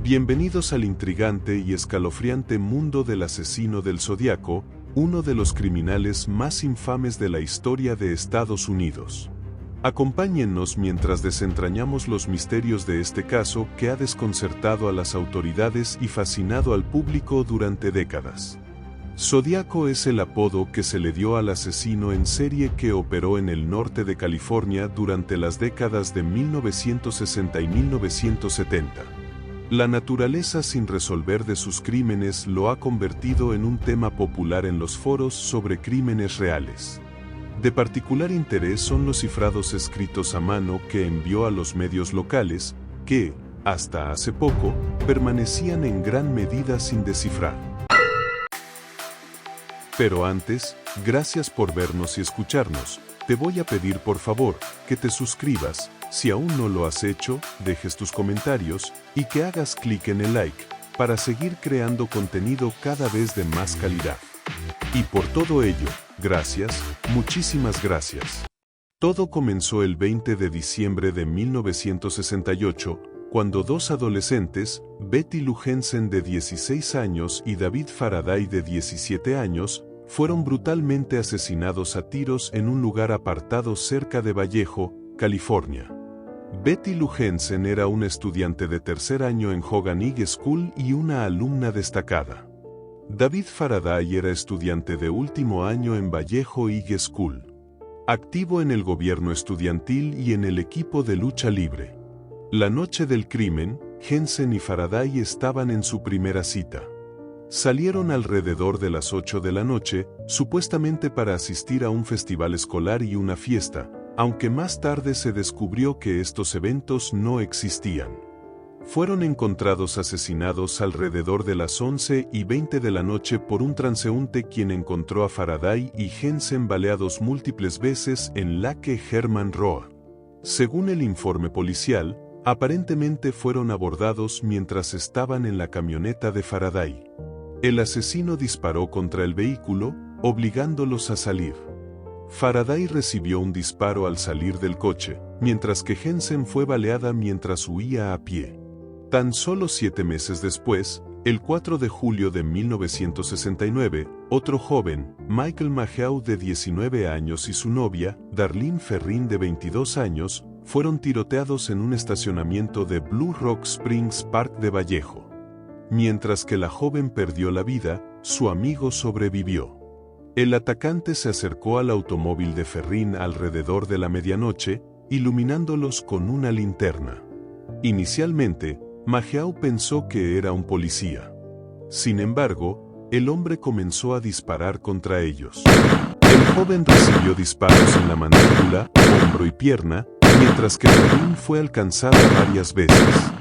Bienvenidos al intrigante y escalofriante mundo del asesino del Zodiaco, uno de los criminales más infames de la historia de Estados Unidos. Acompáñennos mientras desentrañamos los misterios de este caso que ha desconcertado a las autoridades y fascinado al público durante décadas. Zodiaco es el apodo que se le dio al asesino en serie que operó en el norte de California durante las décadas de 1960 y 1970. La naturaleza sin resolver de sus crímenes lo ha convertido en un tema popular en los foros sobre crímenes reales. De particular interés son los cifrados escritos a mano que envió a los medios locales, que, hasta hace poco, permanecían en gran medida sin descifrar. Pero antes, gracias por vernos y escucharnos. Te voy a pedir por favor, que te suscribas, si aún no lo has hecho, dejes tus comentarios, y que hagas clic en el like, para seguir creando contenido cada vez de más calidad. Y por todo ello, gracias, muchísimas gracias. Todo comenzó el 20 de diciembre de 1968, cuando dos adolescentes, Betty Lou Jensen de 16 años y David Faraday de 17 años, fueron brutalmente asesinados a tiros en un lugar apartado cerca de Vallejo, California. Betty Lou Jensen era una estudiante de tercer año en Hogan High School y una alumna destacada. David Faraday era estudiante de último año en Vallejo High School, activo en el gobierno estudiantil y en el equipo de lucha libre. La noche del crimen, Jensen y Faraday estaban en su primera cita. Salieron alrededor de las 8 de la noche, supuestamente para asistir a un festival escolar y una fiesta, aunque más tarde se descubrió que estos eventos no existían. Fueron encontrados asesinados alrededor de las 11:20 de la noche por un transeúnte quien encontró a Faraday y Jensen baleados múltiples veces en Lake Herman Road. Según el informe policial, aparentemente fueron abordados mientras estaban en la camioneta de Faraday. El asesino disparó contra el vehículo, obligándolos a salir. Faraday recibió un disparo al salir del coche, mientras que Jensen fue baleada mientras huía a pie. Tan solo 7 meses después, el 4 de julio de 1969, otro joven, Michael Mageau de 19 años y su novia, Darlene Ferrin de 22 años, fueron tiroteados en un estacionamiento de Blue Rock Springs Park de Vallejo. Mientras que la joven perdió la vida, su amigo sobrevivió. El atacante se acercó al automóvil de Ferrin alrededor de la medianoche, iluminándolos con una linterna. Inicialmente, Mageau pensó que era un policía. Sin embargo, el hombre comenzó a disparar contra ellos. El joven recibió disparos en la mandíbula, hombro y pierna, mientras que Ferrin fue alcanzada varias veces.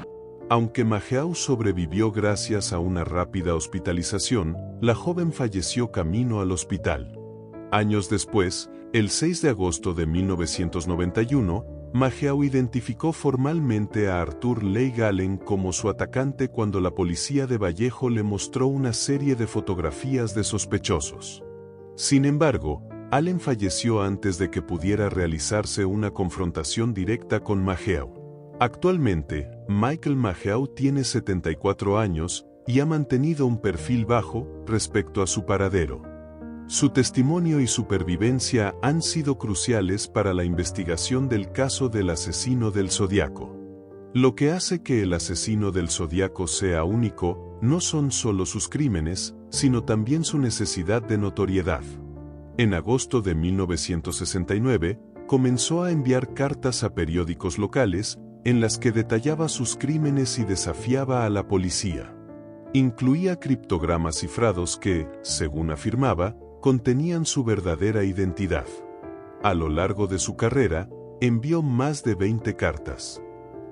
Aunque Mageau sobrevivió gracias a una rápida hospitalización, la joven falleció camino al hospital. Años después, el 6 de agosto de 1991, Mageau identificó formalmente a Arthur Leigh Allen como su atacante cuando la policía de Vallejo le mostró una serie de fotografías de sospechosos. Sin embargo, Allen falleció antes de que pudiera realizarse una confrontación directa con Mageau. Actualmente, Michael Mageau tiene 74 años y ha mantenido un perfil bajo respecto a su paradero. Su testimonio y supervivencia han sido cruciales para la investigación del caso del asesino del Zodiaco. Lo que hace que el asesino del Zodiaco sea único, no son solo sus crímenes, sino también su necesidad de notoriedad. En agosto de 1969, comenzó a enviar cartas a periódicos locales, en las que detallaba sus crímenes y desafiaba a la policía. Incluía criptogramas cifrados que, según afirmaba, contenían su verdadera identidad. A lo largo de su carrera, envió más de 20 cartas.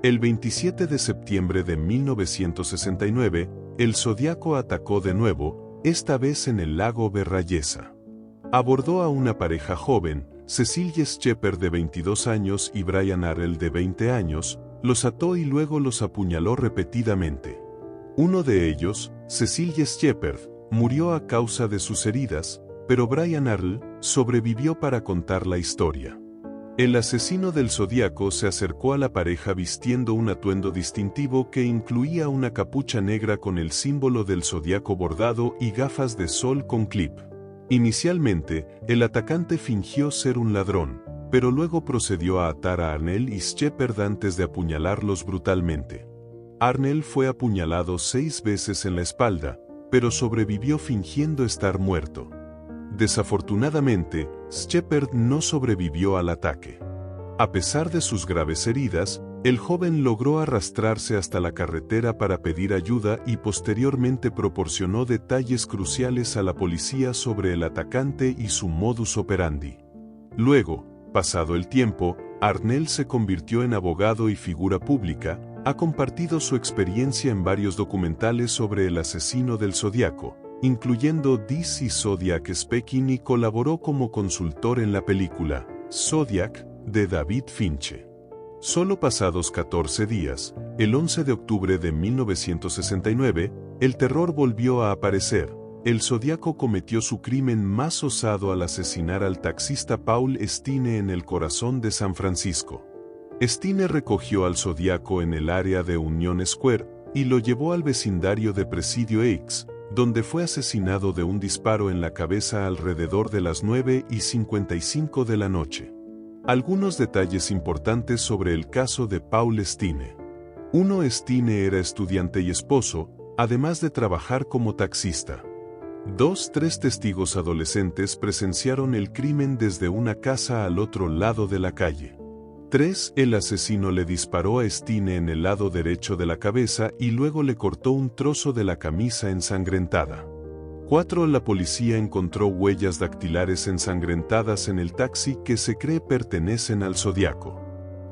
El 27 de septiembre de 1969, el Zodiaco atacó de nuevo, esta vez en el lago Berryessa. Abordó a una pareja joven, Cecilia Shepard de 22 años y Brian Arrell de 20 años, los ató y luego los apuñaló repetidamente. Uno de ellos, Cecilia Shepard, murió a causa de sus heridas, pero Brian Arrell sobrevivió para contar la historia. El asesino del Zodíaco se acercó a la pareja vistiendo un atuendo distintivo que incluía una capucha negra con el símbolo del zodiaco bordado y gafas de sol con clip. Inicialmente, el atacante fingió ser un ladrón, pero luego procedió a atar a Arnell y Shepard antes de apuñalarlos brutalmente. Arnell fue apuñalado 6 veces en la espalda, pero sobrevivió fingiendo estar muerto. Desafortunadamente, Shepard no sobrevivió al ataque. A pesar de sus graves heridas, el joven logró arrastrarse hasta la carretera para pedir ayuda y posteriormente proporcionó detalles cruciales a la policía sobre el atacante y su modus operandi. Luego, pasado el tiempo, Arnell se convirtió en abogado y figura pública, ha compartido su experiencia en varios documentales sobre el asesino del Zodíaco, incluyendo This is Zodiac Speaking, y colaboró como consultor en la película Zodiac de David Fincher. Solo pasados 14 días, el 11 de octubre de 1969, el terror volvió a aparecer. El Zodíaco cometió su crimen más osado al asesinar al taxista Paul Stine en el corazón de San Francisco. Stine recogió al Zodíaco en el área de Union Square y lo llevó al vecindario de Presidio X, donde fue asesinado de un disparo en la cabeza alrededor de las 9:55 de la noche. Algunos detalles importantes sobre el caso de Paul Stine. 1. Stine era estudiante y esposo, además de trabajar como taxista. 2. 3 testigos adolescentes presenciaron el crimen desde una casa al otro lado de la calle. 3. El asesino le disparó a Stine en el lado derecho de la cabeza y luego le cortó un trozo de la camisa ensangrentada. 4. La policía encontró huellas dactilares ensangrentadas en el taxi que se cree pertenecen al Zodíaco.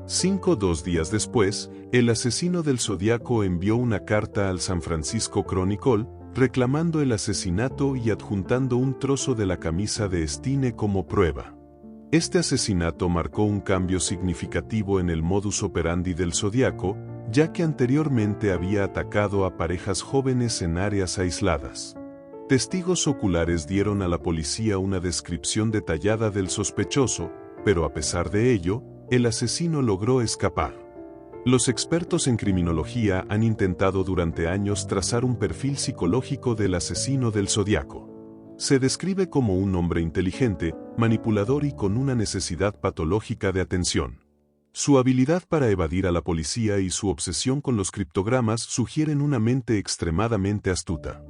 5. 2 días después, el asesino del Zodíaco envió una carta al San Francisco Chronicle, reclamando el asesinato y adjuntando un trozo de la camisa de Stine como prueba. Este asesinato marcó un cambio significativo en el modus operandi del Zodíaco, ya que anteriormente había atacado a parejas jóvenes en áreas aisladas. Testigos oculares dieron a la policía una descripción detallada del sospechoso, pero a pesar de ello, el asesino logró escapar. Los expertos en criminología han intentado durante años trazar un perfil psicológico del asesino del Zodíaco. Se describe como un hombre inteligente, manipulador y con una necesidad patológica de atención. Su habilidad para evadir a la policía y su obsesión con los criptogramas sugieren una mente extremadamente astuta.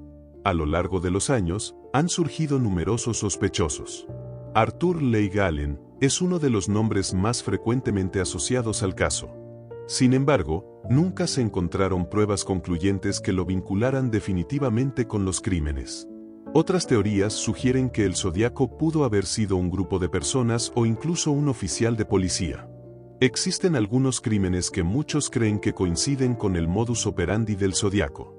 A lo largo de los años, han surgido numerosos sospechosos. Arthur Leigh Allen es uno de los nombres más frecuentemente asociados al caso. Sin embargo, nunca se encontraron pruebas concluyentes que lo vincularan definitivamente con los crímenes. Otras teorías sugieren que el Zodíaco pudo haber sido un grupo de personas o incluso un oficial de policía. Existen algunos crímenes que muchos creen que coinciden con el modus operandi del Zodíaco.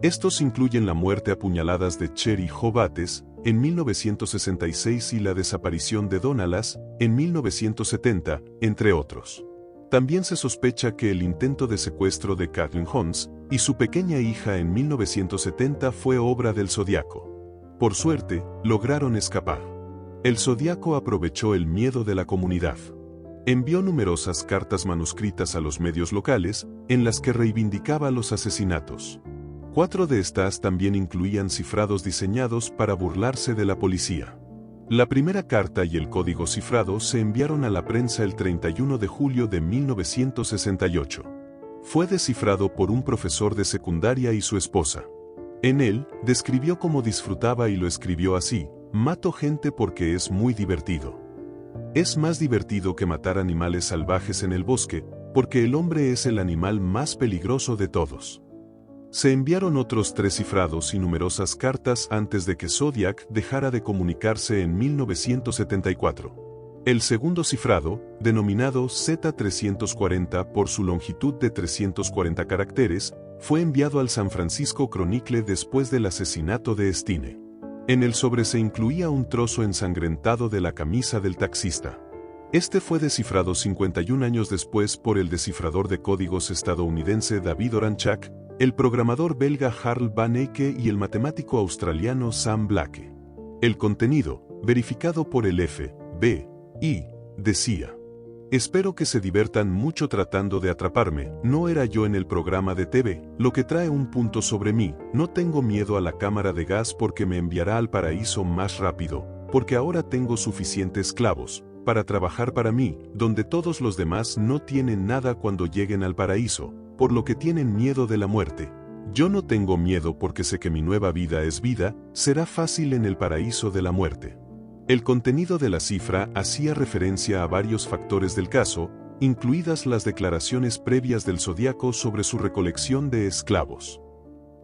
Estos incluyen la muerte a puñaladas de Cherry Jo Bates en 1966 y la desaparición de Donalas en 1970, entre otros. También se sospecha que el intento de secuestro de Kathleen Jones y su pequeña hija en 1970 fue obra del Zodíaco. Por suerte, lograron escapar. El Zodíaco aprovechó el miedo de la comunidad. Envió numerosas cartas manuscritas a los medios locales, en las que reivindicaba los asesinatos. 4 de estas también incluían cifrados diseñados para burlarse de la policía. La primera carta y el código cifrado se enviaron a la prensa el 31 de julio de 1968. Fue descifrado por un profesor de secundaria y su esposa. En él, describió cómo disfrutaba y lo escribió así: mato gente porque es muy divertido. Es más divertido que matar animales salvajes en el bosque, porque el hombre es el animal más peligroso de todos. Se enviaron otros 3 cifrados y numerosas cartas antes de que Zodiac dejara de comunicarse en 1974. El segundo cifrado, denominado Z340 por su longitud de 340 caracteres, fue enviado al San Francisco Chronicle después del asesinato de Stine. En el sobre se incluía un trozo ensangrentado de la camisa del taxista. Este fue descifrado 51 años después por el descifrador de códigos estadounidense David Oranchak, el programador belga Harl Van Eyck y el matemático australiano Sam Blake. El contenido, verificado por el FBI, decía: Espero que se diviertan mucho tratando de atraparme. No era yo en el programa de TV, lo que trae un punto sobre mí. No tengo miedo a la cámara de gas porque me enviará al paraíso más rápido, porque ahora tengo suficientes esclavos para trabajar para mí, donde todos los demás no tienen nada cuando lleguen al paraíso, por lo que tienen miedo de la muerte. Yo no tengo miedo porque sé que mi nueva vida es vida, será fácil en el paraíso de la muerte. El contenido de la cifra hacía referencia a varios factores del caso, incluidas las declaraciones previas del Zodíaco sobre su recolección de esclavos.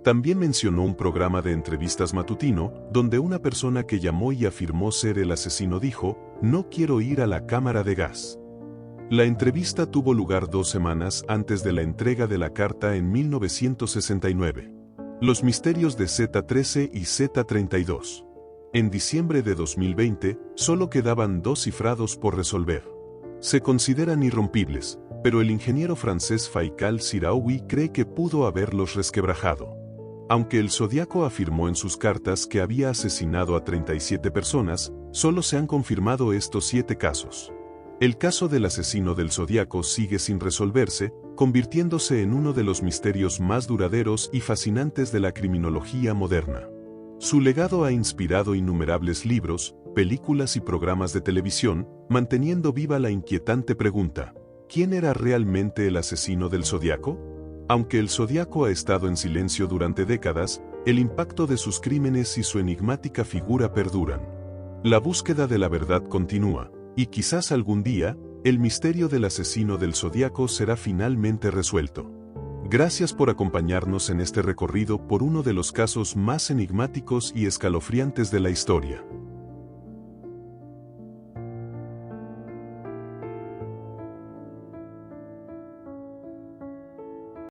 También mencionó un programa de entrevistas matutino, donde una persona que llamó y afirmó ser el asesino dijo, "No quiero ir a la cámara de gas". La entrevista tuvo lugar 2 semanas antes de la entrega de la carta en 1969. Los misterios de Z13 y Z32. En diciembre de 2020, solo quedaban 2 cifrados por resolver. Se consideran irrompibles, pero el ingeniero francés Faikal Siraoui cree que pudo haberlos resquebrajado. Aunque el Zodíaco afirmó en sus cartas que había asesinado a 37 personas, solo se han confirmado estos 7 casos. El caso del asesino del Zodíaco sigue sin resolverse, convirtiéndose en uno de los misterios más duraderos y fascinantes de la criminología moderna. Su legado ha inspirado innumerables libros, películas y programas de televisión, manteniendo viva la inquietante pregunta: ¿quién era realmente el asesino del Zodíaco? Aunque el Zodíaco ha estado en silencio durante décadas, el impacto de sus crímenes y su enigmática figura perduran. La búsqueda de la verdad continúa, y quizás algún día, el misterio del asesino del Zodíaco será finalmente resuelto. Gracias por acompañarnos en este recorrido por uno de los casos más enigmáticos y escalofriantes de la historia.